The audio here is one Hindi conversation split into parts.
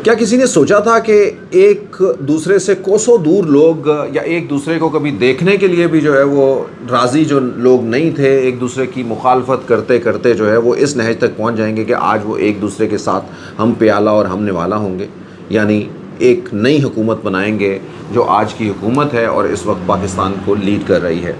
क्या किसी ने सोचा था कि एक दूसरे से कोसों दूर लोग या एक दूसरे को कभी देखने के लिए भी जो है वो राज़ी जो लोग नहीं थे, एक दूसरे की मुखालफत करते करते जो है वो इस नहज तक पहुंच जाएंगे कि आज वो एक दूसरे के साथ हम प्याला और हम निवाला होंगे, यानी एक नई हुकूमत बनाएंगे जो आज की हुकूमत है और इस वक्त पाकिस्तान को लीड कर रही है।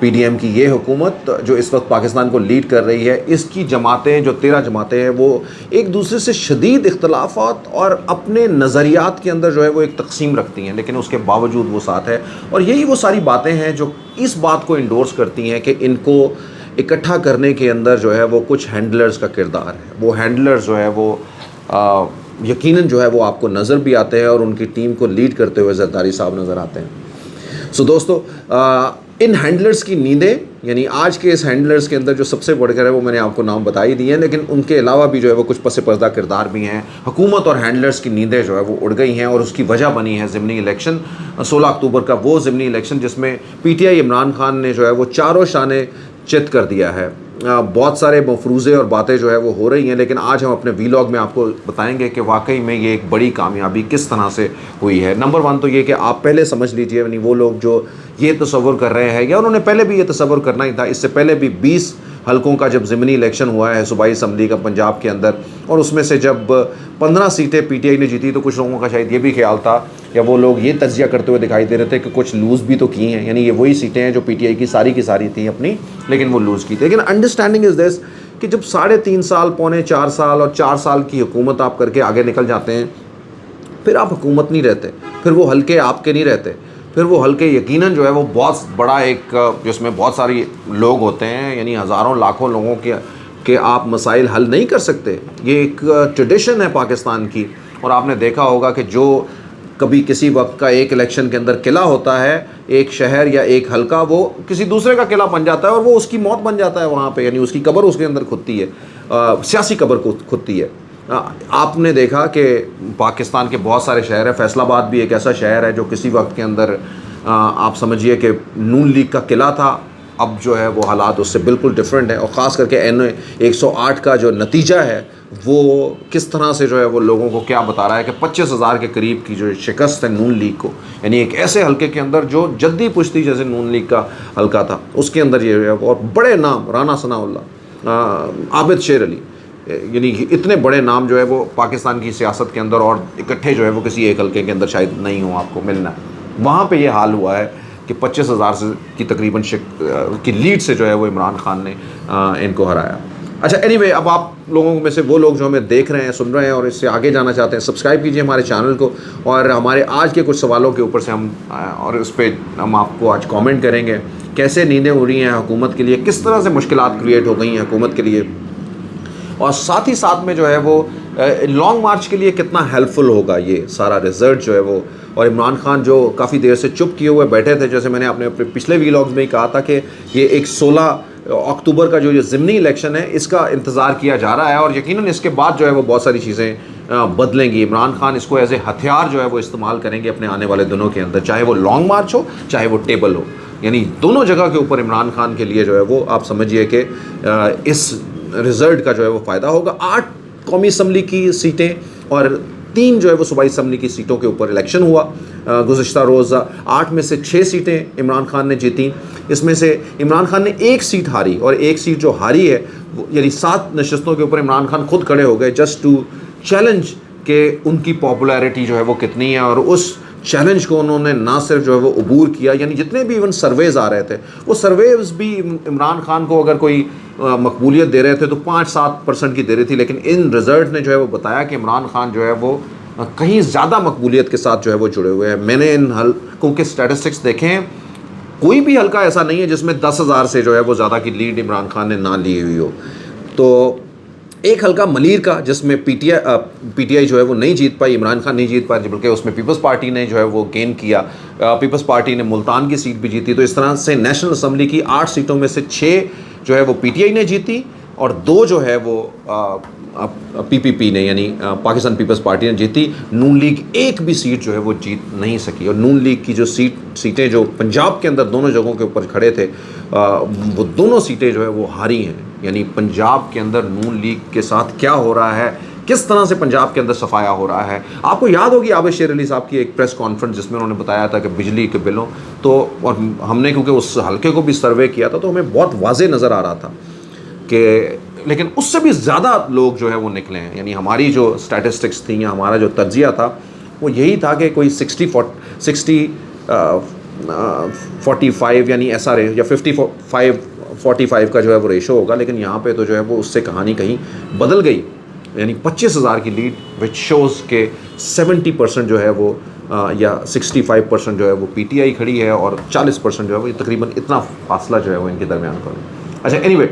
पीडीएम की ये हुकूमत जो इस वक्त पाकिस्तान को लीड कर रही है, इसकी जमातें जो 13 जमातें हैं वो एक दूसरे से शदीद इख्तलाफात और अपने नज़रियात के अंदर जो है वो एक तकसीम रखती हैं, लेकिन उसके बावजूद वो साथ है। और यही वो सारी बातें हैं जो इस बात को इंडोर्स करती हैं कि इनको इकट्ठा करने के अंदर जो है वो कुछ हैंडलर्स का किरदार है। वो हैंडलर्स जो है वो यकीनन जो है वो आपको नज़र भी आते हैं और उनकी टीम को लीड करते हुए जरदारी साहब नज़र आते हैं। सो दोस्तों, इन हैंडलर्स की नींदें, यानी आज के इस हैंडलर्स के अंदर जो सबसे बढ़कर है वो मैंने आपको नाम बता ही दिए हैं, लेकिन उनके अलावा भी जो है वो कुछ पस पर्दा किरदार भी हैं। हुकूमत और हैंडलर्स की नींदें जो है वो उड़ गई हैं और उसकी वजह बनी है ज़िमनी इलेक्शन, 16 अक्टूबर का वो ज़िमनी इलेक्शन जिसमें पीटीआई इमरान खान ने जो है वो चारों शाने चित कर दिया है। बहुत सारे मफरूज़े और बातें जो है वो हो रही हैं, लेकिन आज हम अपने वीलॉग में आपको बताएंगे कि वाकई में ये एक बड़ी कामयाबी किस तरह से हुई है। नंबर 1 तो ये कि आप पहले समझ लीजिए, यानी वो लोग जो ये तसव्वुर कर रहे हैं या उन्होंने पहले भी ये तसव्वुर करना ही था, इससे पहले भी 20 हलकों का जब ज़िमनी इलेक्शन हुआ है सूबाई असम्बली का पंजाब के अंदर, और उसमें से जब 15 सीटें पीटीआई ने जीती तो कुछ लोगों का शायद ये भी ख्याल था या वो लोग ये तज्जिया करते हुए दिखाई दे रहे थे कि कुछ लूज़ भी तो की हैं, यानी ये वही सीटें हैं जो पीटीआई की सारी थी अपनी, लेकिन वो लूज़ की थी। लेकिन अंडरस्टैंडिंग इज़ दिस कि जब 3.5 साल, पौने 4 साल और 4 साल की हुकूमत आप करके आगे निकल जाते हैं, फिर आप हुकूमत नहीं रहते, फिर वो हल्के आपके नहीं रहते, फिर वो हल्के यकीनन जो है वो बहुत बड़ा एक जिसमें बहुत सारी लोग होते हैं, यानी हज़ारों लाखों लोगों के आप मसाइल हल नहीं कर सकते। ये एक ट्रेडिशन है पाकिस्तान की, और आपने देखा होगा कि जो कभी किसी वक्त का एक इलेक्शन के अंदर किला होता है, एक शहर या एक हलका, वो किसी दूसरे का किला बन जाता है और वो उसकी मौत बन जाता है वहाँ पे, यानी उसकी कब्र उसके अंदर खुदती है, सियासी कब्र खुदती है। आपने देखा कि पाकिस्तान के बहुत सारे शहर हैं, फैसलाबाद भी एक ऐसा शहर है जो किसी वक्त के अंदर आप समझिए कि नून लीग का किला था, अब जो है वो हालात उससे बिल्कुल डिफरेंट है। और ख़ास करके N108 का जो नतीजा है वो किस तरह से जो है वो लोगों को क्या बता रहा है कि 25,000 के करीब की जो शिकस्त है नून लीग को, यानी एक ऐसे हलके के अंदर जो जद्दी पुश्ती जैसे नून लीग का हलका था उसके अंदर ये है। और बड़े नाम, राना सनाउल्लाह, आबिद शेर अली, यानी इतने बड़े नाम जो है वो पाकिस्तान की सियासत के अंदर और इकट्ठे जो है वो किसी एक हलके के अंदर शायद नहीं हो आपको मिलना। वहाँ पे ये हाल हुआ है कि 25,000 से की तकरीबन की लीड से जो है वो इमरान खान ने इनको हराया। अच्छा, एनीवे, अब आप लोगों में से वो लोग जो हमें देख रहे हैं, सुन रहे हैं और इससे आगे जाना चाहते हैं, सब्सक्राइब कीजिए हमारे चैनल को, और हमारे आज के कुछ सवालों के ऊपर से हम और उस पर हम आपको आज कमेंट करेंगे। कैसे नींदें उड़ रही हैं हुकूमत के लिए, किस तरह से मुश्किलात क्रिएट हो गई हैं हुकूमत के लिए, और साथ ही साथ में जो है वो लॉन्ग मार्च के लिए कितना हेल्पफुल होगा ये सारा रिजल्ट जो है वो। और इमरान खान जो काफ़ी देर से चुप किए हुए बैठे थे, जैसे मैंने अपने पिछले वीलॉग्स में ही कहा था कि ये एक 16 अक्टूबर का जो ये ज़िमनी इलेक्शन है इसका इंतज़ार किया जा रहा है, और यकीनन इसके बाद जो है वो बहुत सारी चीज़ें बदलेंगी। इमरान खान इसको एज ए हथियार जो है वो इस्तेमाल करेंगे अपने आने वाले दिनों के अंदर, चाहे वो लॉन्ग मार्च हो चाहे वो टेबल हो, यानी दोनों जगह के ऊपर इमरान खान के लिए जो है वो आप समझिए कि इस रिज़ल्ट का जो है वो फ़ायदा होगा। 8 कौमी असम्बली की सीटें और 3 जो है वो सूबाई असम्बली की सीटों के ऊपर इलेक्शन हुआ गुज़श्ता रोज़। 8 में से 6 सीटें इमरान खान ने जीती, इसमें से इमरान खान ने 1 सीट हारी, और 1 सीट जो हारी है यानी 7 नशस्तों के ऊपर इमरान खान खुद खड़े हो गए जस्ट टू चैलेंज कि उनकी पॉपुलैरिटी जो है वो कितनी है, और उस चैलेंज को उन्होंने ना सिर्फ जो है वो अबूर किया, यानी जितने भी इवन सर्वेज़ आ रहे थे वो सर्वेज़ भी इमरान खान को अगर कोई मकबूलियत दे रहे थे तो 5-7% की दे रही थी, लेकिन इन रिज़ल्ट ने जो है वो बताया कि इमरान खान जो है वो कहीं ज़्यादा मकबूलियत के साथ जो है वो जुड़े हुए हैं। मैंने इन हल्कों के स्टैटिस्टिक्स देखे हैं, कोई भी हल्का ऐसा नहीं है जिसमें 10,000 से जो है वो ज़्यादा की लीड इमरान खान ने ना ली हुई हो। तो एक हल्का मलीर का जिसमें पीटीआई जो है वो नहीं जीत पाई, इमरान खान नहीं जीत पाए, बल्कि उसमें पीपल्स पार्टी ने जो है वो गेन किया, पीपल्स पार्टी ने मुल्तान की सीट भी जीती। तो इस तरह से नेशनल असम्बली की 8 सीटों में से 6 जो है वो पीटीआई ने जीती, और 2 जो है वो पीपीपी ने यानी पाकिस्तान पीपल्स पार्टी ने जीती। नून लीग एक भी सीट जो है वो जीत नहीं सकी, और नून लीग की जो सीटें जो पंजाब के अंदर दोनों जगहों के ऊपर खड़े थे वो दोनों सीटें जो है वो हारी हैं। यानी पंजाब के अंदर नून लीग के साथ क्या हो रहा है, किस तरह से पंजाब के अंदर सफाया हो रहा है। आपको याद होगी आबिद शेर अली साहब की एक प्रेस कॉन्फ्रेंस जिसमें उन्होंने बताया था कि बिजली के बिलों तो, और हमने क्योंकि उस हल्के को भी सर्वे किया था तो हमें बहुत वाज़ेह नज़र आ रहा था कि, लेकिन उससे भी ज़्यादा लोग जो है वो निकले हैं। यानी हमारी जो स्टैटिस्टिक्स थी या हमारा जो तज्जिया था वो यही था कि कोई 60-45 यानी ऐसा या 55-45 का जो है वो रेशो होगा, लेकिन यहाँ पे तो जो है वो उससे कहानी कहीं बदल गई। यानी 25,000 की लीड विच शोज़ के 70% जो है वो या 65% जो है वो पीटीआई खड़ी है और 40% जो है वो तकरीबन इतना फासला जो है वो इनके दरमियान का है। अच्छा एनीवे,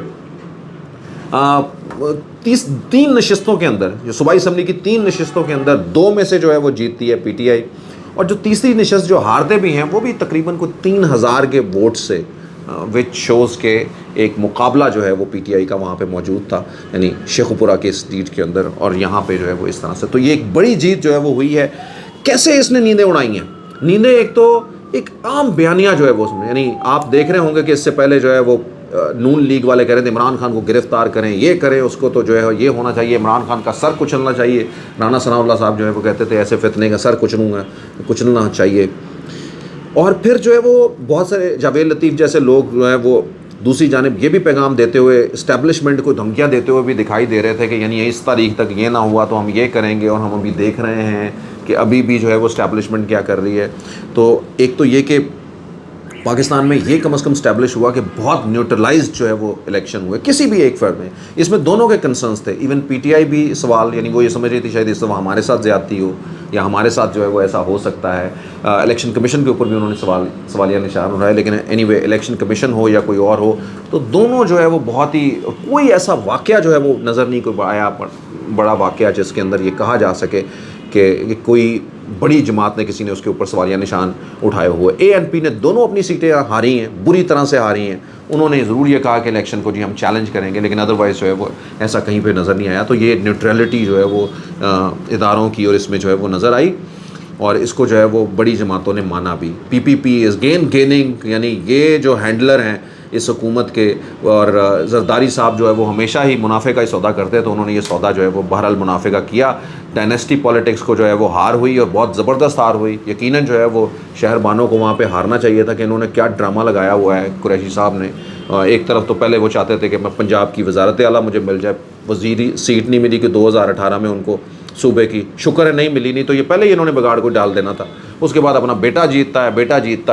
3 नशिस्तों के अंदर, जो सूबाई असम्बली की 3 नशिस्तों के अंदर 2 में से जो है वो जीतती है पीटीआई, और जो तीसरी नशिस्त जो हारते भी हैं वो भी तकरीबन को 3,000 के वोट से, विच शोज़ के एक मुकाबला जो है वो पीटीआई का वहाँ पे मौजूद था, यानी शेखुपुरा के सीट के अंदर, और यहाँ पे जो है वो इस तरह से। तो ये एक बड़ी जीत जो है वो हुई है। कैसे इसने नींदें उड़ाई हैं? नींदें एक तो एक आम बयानिया जो है वो उसमें, यानी आप देख रहे होंगे कि इससे पहले जो है वो नून लीग वाले कह रहे थे इमरान खान को गिरफ्तार करें, ये करें, उसको तो जो है ये होना चाहिए, इमरान खान का सर कुचलना चाहिए। राना सनाउल्लाह साहब जो है वो कहते थे ऐसे फितने का सर कुचलना चाहिए। और फिर जो है वो बहुत सारे जावेद लतीफ़ जैसे लोग जो है वो दूसरी जानिब ये भी पैगाम देते हुए, इस्टेब्लिशमेंट को धमकियाँ देते हुए भी दिखाई दे रहे थे कि यानी इस तारीख तक ये ना हुआ तो हम ये करेंगे, और हम अभी देख रहे हैं कि अभी भी जो है वो इस्टेब्लिशमेंट क्या कर रही है। तो एक तो ये कि पाकिस्तान में ये कम से कम स्टैब्लिश हुआ कि बहुत न्यूट्रलाइज्ड जो है वो इलेक्शन हुए किसी भी एक फर्द में। इसमें दोनों के कंसर्न्स थे, इवन पीटीआई भी सवाल, यानी वो ये समझ रही थी शायद इस दफ़ा हमारे साथ ज़्यादती हो या हमारे साथ जो है वो ऐसा हो सकता है। इलेक्शन कमीशन के ऊपर भी उन्होंने सवालिया निशान उठाए, लेकिन एनीवे इलेक्शन कमीशन हो या कोई और हो, तो दोनों जो है वो बहुत ही, कोई ऐसा वाक़या जो है वो नज़र नहीं कोई आया बड़ा वाक़या जिसके अंदर ये कहा जा सके कि कोई बड़ी जमात ने, किसी ने उसके ऊपर सवालिया निशान उठाए हुए। एएनपी ने दोनों अपनी सीटें हारी हैं, बुरी तरह से हारी हैं। उन्होंने ज़रूर ये कहा कि इलेक्शन को जी हम चैलेंज करेंगे, लेकिन अदरवाइज़ जो है वो ऐसा कहीं पे नज़र नहीं आया। तो ये न्यूट्रलिटी जो है वो इदारों की और इसमें जो है वो नज़र आई, और इसको जो है वो बड़ी जमातों ने माना भी। पीपीपी इज़ गेनिंग, यानी ये जो हैंडलर हैं इस हुकूमत के, और जरदारी साहब जो है वो हमेशा ही मुनाफे का ही सौदा करते हैं, तो उन्होंने ये सौदा जो है वो बहरहाल मुनाफे का किया। डायनेस्टी पॉलिटिक्स को जो है वो हार हुई, और बहुत ज़बरदस्त हार हुई। यकीनन जो है वो शहरबानों को वहाँ पे हारना चाहिए था कि इन्होंने क्या ड्रामा लगाया हुआ है कुरैशी साहब ने। एक तरफ तो पहले वो चाहते थे कि मैं पंजाब की वज़ारत आला मुझे मिल जाए, वज़ीरी सीट नहीं मिली कि 2018 में उनको सूबे की, शुक्र है नहीं मिली, नहीं तो ये पहले ही इन्होंने बिगाड़ को डाल देना था। उसके बाद अपना बेटा जीतता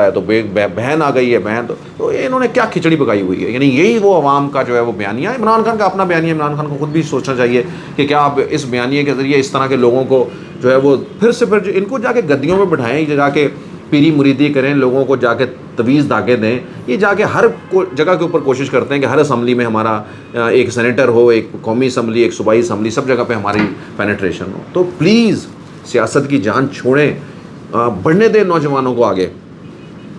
है तो बहन आ गई है, बहन तो ये इन्होंने क्या खिचड़ी पकाई हुई है। यानी यही वो अवाम का जो है वो बयानिया है। इमरान खान का अपना बयानिया, इमरान खान को खुद भी सोचना चाहिए कि क्या आप इस बयानिए के ज़रिए इस तरह के लोगों को जो है वो फिर इनको जाके गद्दियों में बिठाएँ, जाके पीरी मुरीदी करें, लोगों को जाके तवीज़ धागे दें। ये जाके हर जगह के ऊपर कोशिश करते हैं कि हर असम्बली में हमारा एक सेनेटर हो, एक कौमी असम्बली, एक सूबाई असम्बली, सब जगह पे हमारी पेनिट्रेशन हो। तो प्लीज़ सियासत की जान छोड़ें, बढ़ने दें नौजवानों को आगे।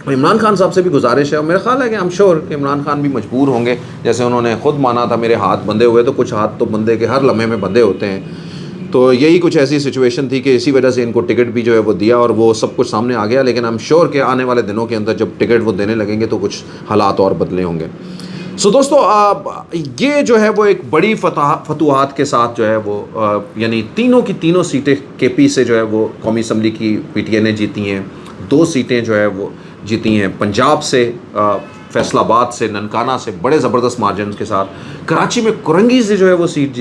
इमरान खान साहब से भी गुजारिश है, और मेरा ख्याल है कि आई एम श्योर कि इमरान खान भी मजबूर होंगे, जैसे उन्होंने ख़ुद माना था मेरे हाथ बंधे हुए, तो कुछ हाथ तो बंदे के हर लम्हे में बंधे होते हैं। तो यही कुछ ऐसी सिचुएशन थी कि इसी वजह से इनको टिकट भी जो है वो दिया, और वो सब कुछ सामने आ गया। लेकिन आई एम श्योर कि आने वाले दिनों के अंदर जब टिकट वो देने लगेंगे तो कुछ हालात और बदले होंगे। सो दोस्तों, ये जो है वो एक बड़ी फतूहात के साथ जो है वो यानी तीनों की तीनों सीटें केपी से जो है वो कौमी असम्बली की पीटीआई ने जीती हैं। 2 सीटें जो है वो जीती हैं पंजाब से, फैसलाबाद से, ननकाना से बड़े ज़बरदस्त मार्जिन के साथ। कराची में कुरंगी से जो है वो सीट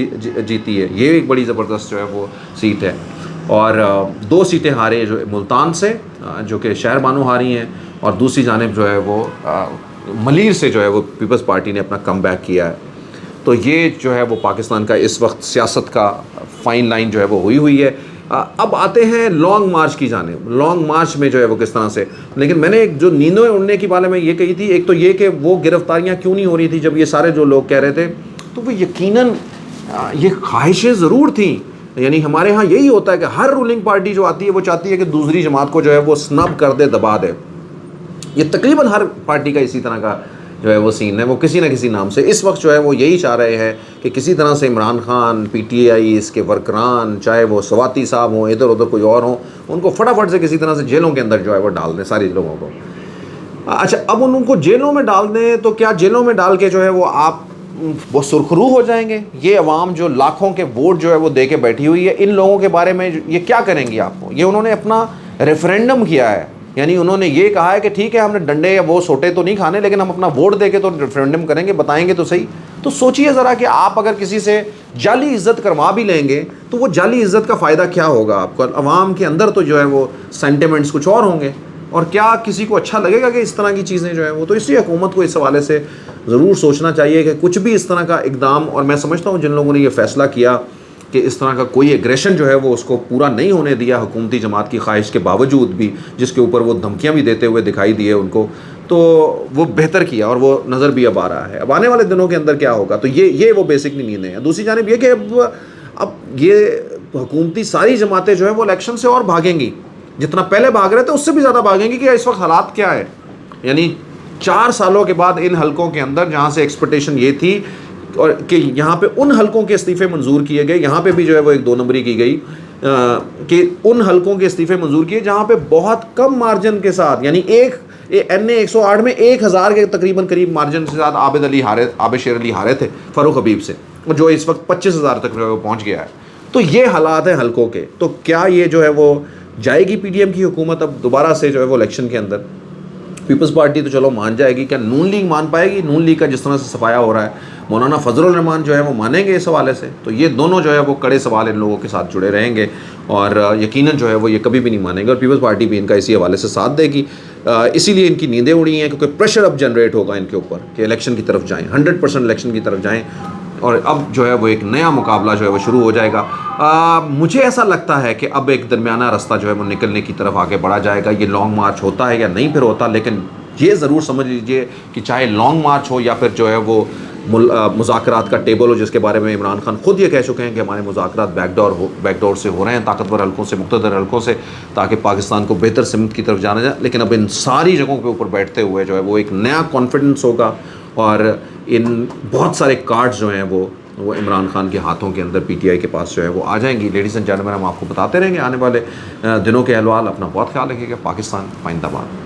जीती है, ये एक बड़ी ज़बरदस्त जो है वो सीट है। और 2 सीटें हारे जो मुल्तान से, जो कि शहर बानो हारी हैं, और दूसरी जानिब जो है वो मलीर से जो है वो पीपल्स पार्टी ने अपना कम बैक किया है। तो ये जो है वो पाकिस्तान का इस वक्त सियासत का फाइन लाइन जो है वो हुई है। अब आते हैं लॉन्ग मार्च की जानिब। लॉन्ग मार्च में जो है वो किस तरह से, लेकिन मैंने एक जो नींदें उड़ने की बारे में ये कही थी, एक तो ये कि वो गिरफ्तारियां क्यों नहीं हो रही थी जब ये सारे जो लोग कह रहे थे, तो वो यकीनन ये ख्वाहिशें ज़रूर थी। यानी हमारे यहाँ यही होता है कि हर रूलिंग पार्टी जो आती है वो चाहती है कि दूसरी जमात को जो है वो स्नब कर दे, दबा दे। ये तकरीबन हर पार्टी का इसी तरह का जो है वो सीन है, वो किसी न किसी नाम से इस वक्त जो है वो यही चाह रहे हैं कि किसी तरह से इमरान खान, पीटीआई, इसके वर्करान, चाहे वो सवाती साहब हों, इधर उधर कोई और हों, उनको फटाफट से किसी तरह से जेलों के अंदर जो है वो डाल दें सारी लोगों को। अच्छा, अब उनको जेलों में डाल दें तो क्या जेलों में डाल के जो है वो आप वो सुरखरू हो जाएंगे। ये अवाम जो लाखों के वोट जो है वो दे के बैठी हुई है, इन लोगों के बारे में ये क्या करेंगी आपको? ये उन्होंने अपना रेफरेंडम किया है, यानी उन्होंने ये कहा है कि ठीक है हमने डंडे या वो सोटे तो नहीं खाने, लेकिन हम अपना वोट दे के तो रेफरेंडम करेंगे, बताएंगे तो सही। तो सोचिए ज़रा कि आप अगर किसी से जाली इज़्ज़त करवा भी लेंगे तो वो जाली इज़्ज़त का फ़ायदा क्या होगा आपको? अवाम के अंदर तो जो है वो सेंटिमेंट्स कुछ और होंगे, और क्या किसी को अच्छा लगेगा कि इस तरह की चीज़ें जो है वो? तो इसलिए हुकूमत को इस हवाले से ज़रूर सोचना चाहिए कि कुछ भी इस तरह का इकदाम, और मैं समझता हूँ जिन लोगों ने ये फ़ैसला किया कि इस तरह का कोई एग्रेशन जो है वो उसको पूरा नहीं होने दिया हुकूमती जमात की ख्वाहिश के बावजूद भी, जिसके ऊपर वो धमकियाँ भी देते हुए दिखाई दिए उनको, तो वो बेहतर किया और वो नज़र भी अब आ रहा है। अब आने वाले दिनों के अंदर क्या होगा, तो ये वो बेसिकली नींदें हैं। दूसरी जानिब ये कि अब ये हुकूमती सारी जमातें जो है वो इलेक्शन से और भागेंगी, जितना पहले भाग रहे थे उससे भी ज़्यादा भागेंगी कि इस वक्त हालात क्या है। यानी 4 सालों के बाद इन हलकों के अंदर जहाँ से एक्सपेक्टेशन ये थी और कि यहाँ पे उन हलकों के इस्तीफ़े मंजूर किए गए, यहाँ पे भी जो है वो एक 2 नंबरी की गई कि उन हलकों के इस्तीफ़े मंजूर किए जहाँ पे बहुत कम मार्जिन के साथ, यानी NA 108 में 1000 के तकरीबन करीब मार्जिन के साथ आबिद शेर अली हारे थे फ़ारूक हबीब से, जो इस वक्त 25,000 तक पहुँच गया है। तो ये हालात हैं हलकों के। तो क्या ये जो है वो जाएगी PDM की हुकूमत अब दोबारा से जो है वो इलेक्शन के अंदर? पीपल्स पार्टी तो चलो मान जाएगी, क्या नून लीग मान पाएगी? नून लीग का जिस तरह से सफाया हो रहा है, मौलाना फजलुर रहमान जो है वो मानेंगे इस हवाले से? तो ये दोनों जो है वो कड़े सवाल इन लोगों के साथ जुड़े रहेंगे और यकीनन जो है वो ये कभी भी नहीं मानेंगे, और पीपल्स पार्टी भी इनका इसी हवाले से साथ देगी। इसीलिए इनकी नींदें उड़ी हैं, क्योंकि प्रेशर अब जनरेट होगा इनके ऊपर कि इलेक्शन की तरफ जाएँ, 100% इलेक्शन की तरफ जाएँ, और अब जो है वो एक नया मुकाबला जो है वो शुरू हो जाएगा। मुझे ऐसा लगता है कि अब एक दरमियाना रास्ता जो है वो निकलने की तरफ आगे बढ़ा जाएगा। ये लॉन्ग मार्च होता है या नहीं फिर होता, लेकिन ये ज़रूर समझ लीजिए कि चाहे लॉन्ग मार्च हो या फिर जो है वो मुज़ाकरात का टेबल हो, जिसके बारे में इमरान खान खुद ये कह चुके हैं कि हमारे मुज़ाकरात बैकडोर से हो रहे हैं, ताकतवर हलकों से, मुक़्तदर हलकों से, ताकि पाकिस्तान को बेहतर सिमत की तरफ जाना जाए। लेकिन अब इन सारी जगहों के ऊपर बैठते हुए जो है वो एक नया कॉन्फिडेंस होगा, और इन बहुत सारे कार्ड्स जो हैं वो इमरान खान के हाथों के अंदर PTI के पास जो है वो आ जाएंगी। लेडीज़ एंड जेंटलमैन, हम आपको बताते रहेंगे आने वाले दिनों के अहवाल। अपना बहुत ख्याल रखिएगा। पाकिस्तान जिंदाबाद।